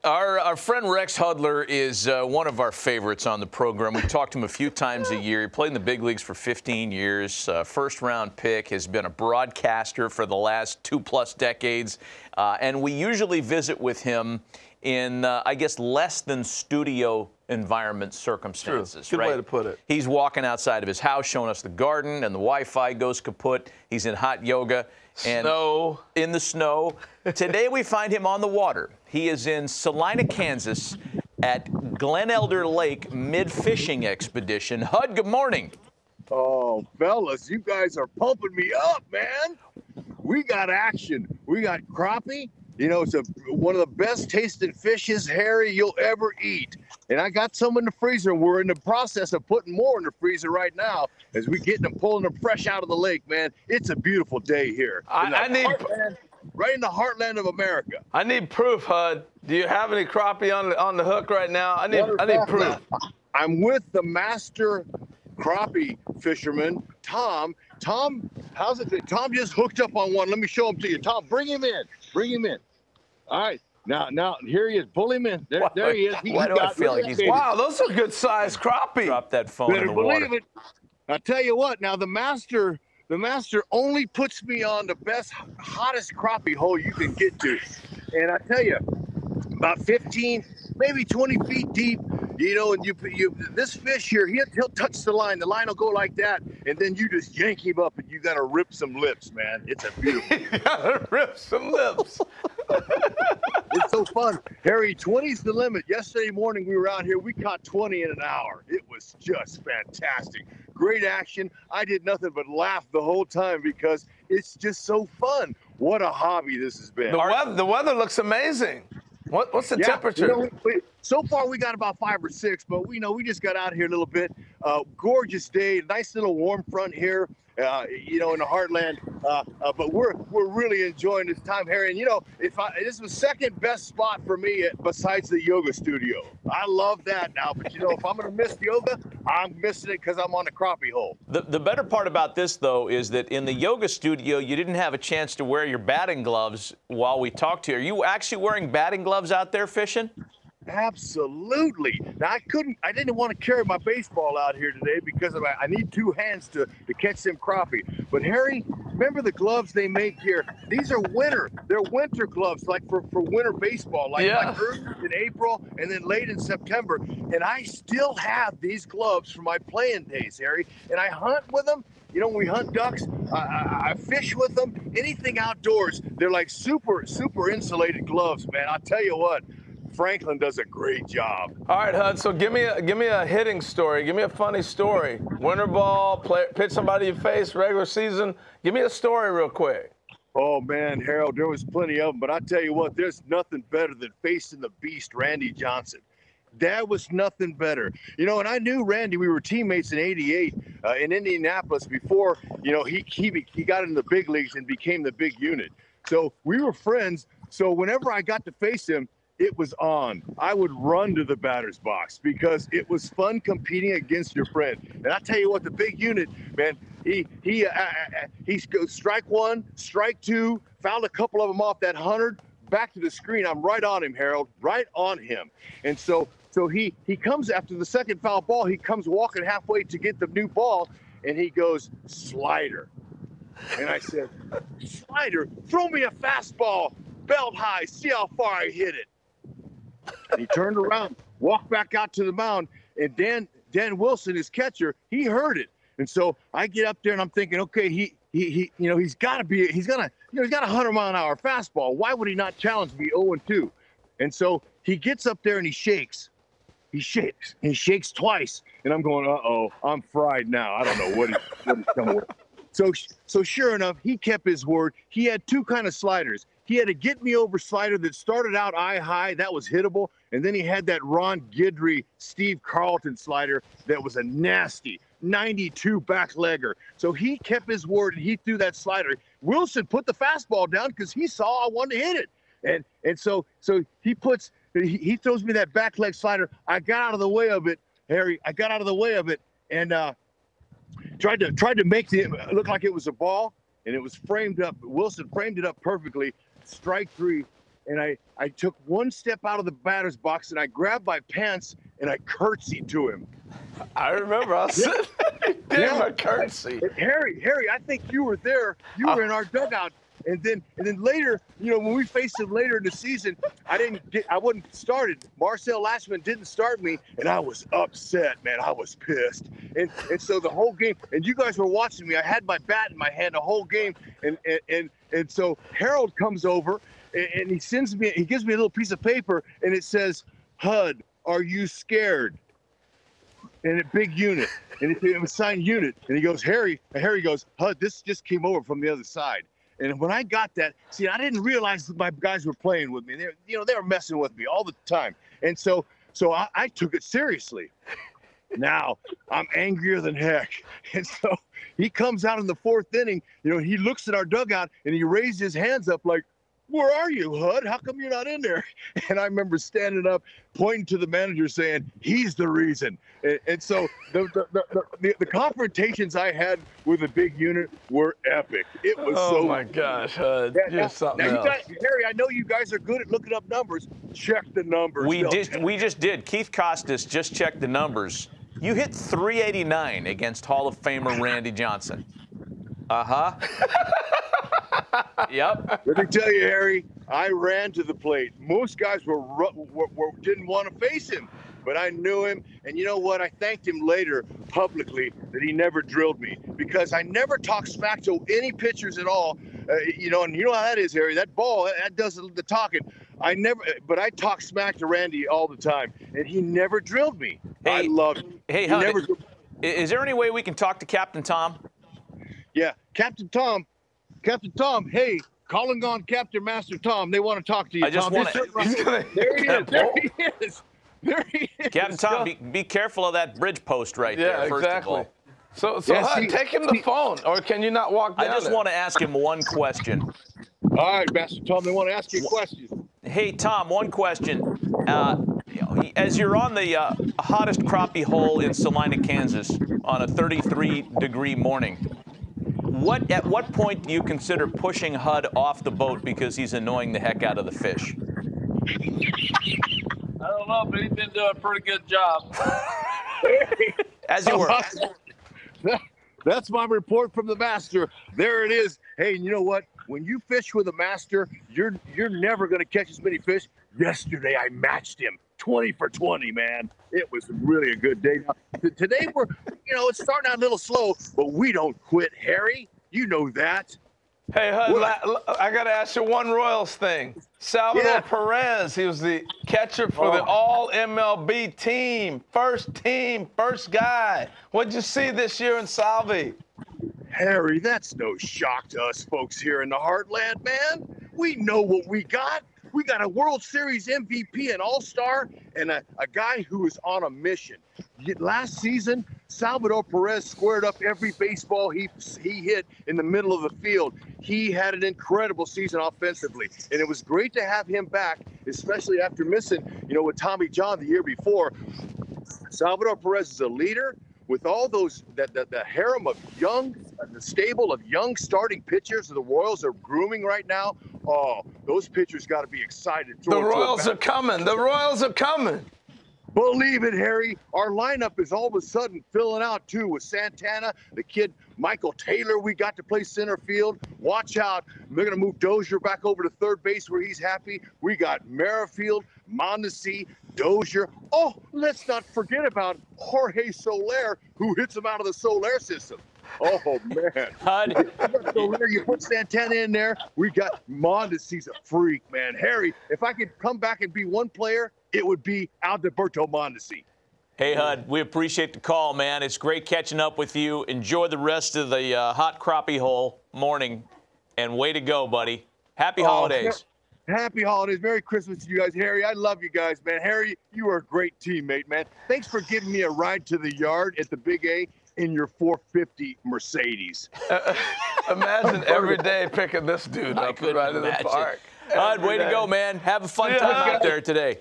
Our friend Rex Hundler is one of our favorites on the program. We talked to him a few times a year. He played in the big leagues for 15 years, first-round pick, has been a broadcaster for the last 2+ decades, and we usually visit with him in, I guess, less than studio environment circumstances. True. Good right? way to put it. He's walking outside of his house, showing us the garden, and the Wi-Fi goes kaput. He's in hot yoga. And in the snow. Today we find him on the water. He is in Salina, Kansas at Glen Elder Lake mid-fishing expedition. Hud, good morning. Oh, fellas, you guys are pumping me up, man. We got action. We got crappie. You know, it's one of the best tasting fishes, Harry, you'll ever eat. And I got some in the freezer. We're in the process of putting more in the freezer right now as we get them, pulling them fresh out of the lake, man. It's a beautiful day here. I need right in the heartland of America. I need proof, Hud. Do you have any crappie on the hook right now? I need proof. I'm with the master crappie fisherman, Tom. Tom, how's it? Tom just hooked up on one. Let me show him to you. Tom, bring him in. Bring him in. All right. Now here he is. Pull him in. There he is. Why do I feel like he's... Wow, those are good sized crappie. Drop that phone in the water. Believe it. I tell you what. Now the master only puts me on the best, hottest crappie hole you can get to, and I tell you, about 15, maybe 20 feet deep. You know, and this fish here, he'll touch the line. The line will go like that, and then you just yank him up, and you got to rip some lips, man. It's a beautiful. You got to rip some lips. It's so fun. Harry, 20's the limit. Yesterday morning, we were out here. We caught 20 in an hour. It was just fantastic. Great action. I did nothing but laugh the whole time because it's just so fun. What a hobby this has been. The weather looks amazing. What's the temperature? You know, so far, we got about 5 or 6, but we just got out here a little bit. Gorgeous day, nice little warm front here, you know, in the heartland. But we're really enjoying this time, Harry. And, you know, this was second best spot for me besides the yoga studio. I love that now. But, you know, if I'm going to miss yoga, I'm missing it because I'm on the crappie hole. The better part about this, though, is that in the yoga studio, you didn't have a chance to wear your batting gloves while we talked to you. Are you actually wearing batting gloves out there fishing? Absolutely. Now I didn't want to carry my baseball out here today because I need 2 hands to catch them crappie. But Harry, remember the gloves they make here? These are winter. They're winter gloves, like for winter baseball, like early in April and then late in September. And I still have these gloves from my playing days, Harry. And I hunt with them. You know, when we hunt ducks, I fish with them. Anything outdoors, they're like super insulated gloves, man. I'll tell you what. Franklin does a great job. All right, Hud. So give me a hitting story. Give me a funny story. Winter ball, pitch somebody in your face, regular season. Give me a story real quick. Oh man, Harold, there was plenty of them, but I tell you what, there's nothing better than facing the beast, Randy Johnson. That was nothing better. You know, and I knew Randy. We were teammates in '88 in Indianapolis before, you know, he got into the big leagues and became the big unit. So we were friends. So whenever I got to face him, it was on. I would run to the batter's box because it was fun competing against your friend. And I tell you what, the big unit, man, he goes strike 1, strike 2, fouled a couple of them off that 100, back to the screen. I'm right on him, Harold, right on him. And so he comes after the second foul ball. He comes walking halfway to get the new ball, and he goes, slider. And I said, slider? Throw me a fastball, belt high, see how far I hit it. And he turned around, walked back out to the mound, and Dan Wilson, his catcher, he heard it. And so I get up there and I'm thinking, okay, you know, he's got a 100-mile-an-hour fastball. Why would he not challenge me 0-2? And so he gets up there and he shakes. He shakes twice. And I'm going, uh-oh, I'm fried now. I don't know what he's coming with. So sure enough, he kept his word. He had 2 kind of sliders. He had a get-me-over slider that started out eye-high. That was hittable. And then he had that Ron Guidry, Steve Carlton slider that was a nasty 92 back-legger. So he kept his word, and he threw that slider. Wilson put the fastball down because he saw I wanted to hit it. And so he throws me that back leg slider. I got out of the way of it, Harry. I got out of the way of it and tried to make it look like it was a ball, and it was framed up. Wilson framed it up perfectly. Strike 3. and I took one step out of the batter's box, and I grabbed my pants, and I curtsied to him. I remember. I was sitting there, gave him a curtsy. Harry, I think you were there. You were in our dugout. And then later, you know, when we faced him later in the season, I wasn't started. Marcel Lashman didn't start me, and I was upset, man. I was pissed. And so the whole game, and you guys were watching me. I had my bat in my hand the whole game, and so Harold comes over, and he gives me a little piece of paper, and it says, "HUD, are you scared?" And a big unit, and it was signed unit, and he goes, Harry goes, "HUD, this just came over from the other side." And when I got that, see, I didn't realize that my guys were playing with me. They were messing with me all the time. And so I took it seriously. Now I'm angrier than heck. And so he comes out in the fourth inning, you know, he looks at our dugout and he raised his hands up like, "Where are you, HUD? How come you're not in there?" And I remember standing up, pointing to the manager saying, "He's the reason." And so the confrontations I had with the big unit were epic. It was Oh my gosh, HUD. You're something else. Harry, I know you guys are good at looking up numbers. Check the numbers. We just did. Keith Costas just checked the numbers. You hit 389 against Hall of Famer Randy Johnson. Uh-huh. Yep. Let me tell you, Harry, I ran to the plate. Most guys didn't want to face him, but I knew him. And you know what? I thanked him later publicly that he never drilled me, because I never talked smack to any pitchers at all. You know, and you know how that is, Harry. That ball, that does the talking. But I talk smack to Randy all the time, and he never drilled me. Hey, I loved him. Hey, HUD, is there any way we can talk to Captain Tom? Yeah, Captain Tom, hey, calling on Captain Master Tom. They want to talk to you. I just Tom. want to. There he is. There he is. Captain Tom, be careful of that bridge post right there, first of all. So HUD, take him the phone, or can you not walk down I just want to ask him one question. All right, Master Tom, they want to ask you a question. Hey, Tom, one question. As you're on the hottest crappie hole in Salina, Kansas, on a 33-degree morning, at what point do you consider pushing HUD off the boat because he's annoying the heck out of the fish? I don't know, but he's been doing a pretty good job. As you were. That's my report from the master. There it is. Hey, you know what? When you fish with a master, you're never going to catch as many fish. Yesterday, I matched him 20 for 20, man. It was really a good day. Now, today, it's starting out a little slow, but we don't quit, Harry. You know that. Hey, HUD, I got to ask you one Royals thing. Salvador Perez, he was the catcher for the All-MLB team. First guy. What'd you see this year in Salvi? Harry, that's no shock to us folks here in the Heartland, man. We know what we got. We got a World Series MVP, an all-star, and a guy who is on a mission. Last season, Salvador Perez squared up every baseball he hit in the middle of the field. He had an incredible season offensively, and it was great to have him back, especially after missing, with Tommy John the year before. Salvador Perez is a leader. With all those, the harem of young, the stable of young starting pitchers the Royals are grooming right now, those pitchers got to be excited. The Royals are coming. The Royals are coming. Believe it, Harry. Our lineup is all of a sudden filling out, too, with Santana, the kid Michael Taylor we got to play center field. Watch out. They're going to move Dozier back over to third base where he's happy. We got Merrifield, Mondesi, Dozier. Oh, let's not forget about Jorge Soler, who hits him out of the Soler system. Oh, man. HUD. Soler, you put Santana in there. We got Mondesi's a freak, man. Harry, if I could come back and be one player, it would be Alberto Mondesi. Hey, HUD, we appreciate the call, man. It's great catching up with you. Enjoy the rest of the hot crappie hole morning, and way to go, buddy. Happy holidays. Happy holidays. Merry Christmas to you guys. Harry, I love you guys, man. Harry, you are a great teammate, man. Thanks for giving me a ride to the yard at the Big A in your 450 Mercedes. Imagine every day picking this dude up right in the park. HUD, way to go, man. Have a fun time out there today.